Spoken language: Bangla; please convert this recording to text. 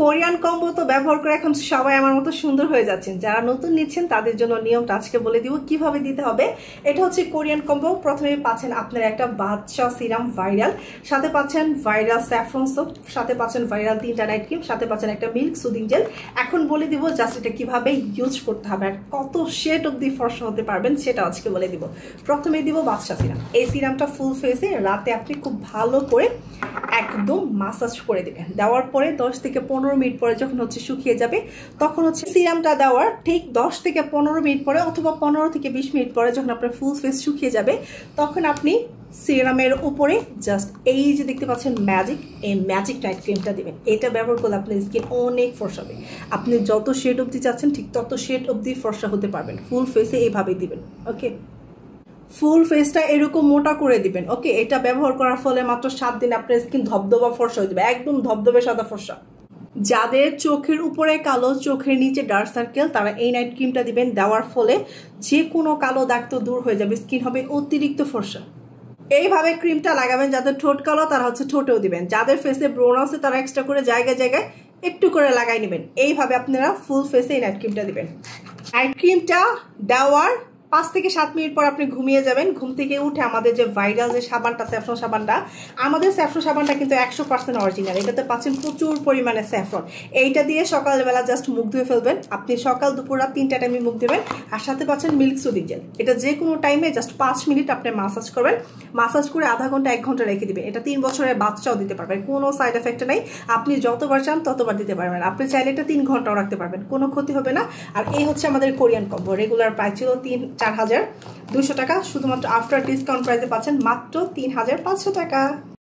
কোরিয়ান কম্বো তো ব্যবহার করে এখন সবাই আমার মতো সুন্দর হয়ে যাচ্ছেন। যারা নতুন নিচ্ছেন তাদের জন্য নিয়মটা আজকে বলে দিব কিভাবে দিতে হবে। এটা হচ্ছে কোরিয়ান কম্বো। প্রথমে পাচ্ছেন আপনার একটা বাদশা সিরাম ভাইরাল, সাথে পাচ্ছেন ভাইরাল স্যাফরন সোপ, সাথে পাচ্ছেন ভাইরাল 3টা নাইট ক্রিম, সাথে পাচ্ছেন একটা মিল্ক সুদিং জেল। এখন বলে দিব জাস্ট এটা কিভাবে ইউজ করতে হবে আর কত শেড অব্দি ফর্সা হতে পারবেন সেটা আজকে বলে দিব। প্রথমে দিব বাদশা সিরাম। এই সিরামটা ফুল ফেসে রাতে আপনি খুব ভালো করে একদম মাসাজ করে দিবেন। দেওয়ার পরে 10 থেকে 15 মিনিট পরে যখন হচ্ছে শুকিয়ে যাবে তখন হচ্ছে সিরামটা দেওয়ার ঠিক 10 থেকে 15 মিনিট পরে অথবা 15 থেকে 20 মিনিট পরে যখন আপনার ফুল ফেস শুকিয়ে যাবে তখন আপনি সিরামের উপরে জাস্ট এই যে দেখতে পাচ্ছেন এই ম্যাজিক নাইট ক্রিমটা দিবেন। এটা ব্যবহার করলে আপনার স্কিন অনেক ফর্সা হবে। আপনি যত শেড অবধি চাচ্ছেন ঠিক তত শেড অবধি ফর্সা হতে পারবেন। ফুল ফেসে এইভাবেই দিবেন। ওকে, ফুল ফেসটা এরকম মোটা করে দিবেন। ওকে, এটা ব্যবহার করার ফলে মাত্র 7 দিন আপনার স্কিন ধবধবা ফর্সা হয়ে যাবে, একদম ধবধবে সাদা ফর্সা। যাদের চোখের উপরে কালো, চোখের নিচে ডার্ক সার্কেল, তারা এই নাইট ক্রিমটা দিবেন। দেওয়ার ফলে যে কোনো কালো দাগ তো দূর হয়ে যাবে, স্কিন হবে অতিরিক্ত ফর্সা। এইভাবে ক্রিমটা লাগাবেন। যাদের ঠোঁট কালো তারা হচ্ছে ঠোঁটেও দিবেন। যাদের ফেসে ব্রোন আছে তারা এক্সট্রা করে জায়গায় জায়গায় একটু করে লাগাই নেবেন। এইভাবে আপনারা ফুল ফেসে এই নাইট ক্রিমটা দিবেন। নাইট ক্রিমটা দেওয়ার 5 থেকে 7 মিনিট পর আপনি ঘুমিয়ে যাবেন। ঘুম থেকে উঠে আমাদের যে ভাইরাল যে সাবানটা, স্যাফরন সাবানটা, আমাদের স্যাফরন সাবানটা কিন্তু 100% অরিজিনাল। এটাতে পাচ্ছেন প্রচুর পরিমাণে স্যাফরন। এইটা দিয়ে সকালবেলা জাস্ট মুখ ধুয়ে ফেলবেন। আপনি সকাল দুপুর রাত 3টা টাইমে মুখ দেবেন। আর সাথে পাচ্ছেন মিল্ক সুদিং জেল। এটা যে কোনো টাইমে জাস্ট 5 মিনিট আপনি মাসাজ করবেন। মাসাজ করে আধা ঘন্টা 1 ঘন্টা রেখে দিবেন। এটা 3 বছরের বাচ্চাও দিতে পারবেন, কোনো সাইড এফেক্ট নেই। আপনি যতবার চান ততবার দিতে পারবেন। আপনি চাইলে এটা 3 ঘন্টাও রাখতে পারবেন, কোনো ক্ষতি হবে না। আর এই হচ্ছে আমাদের কোরিয়ান কম্বো। রেগুলার প্রাইস ছিল 4,200 টাকা, শুধুমাত্র আফটার ডিসকাউন্ট প্রাইসে পাচ্ছেন মাত্র 3,500 টাকা।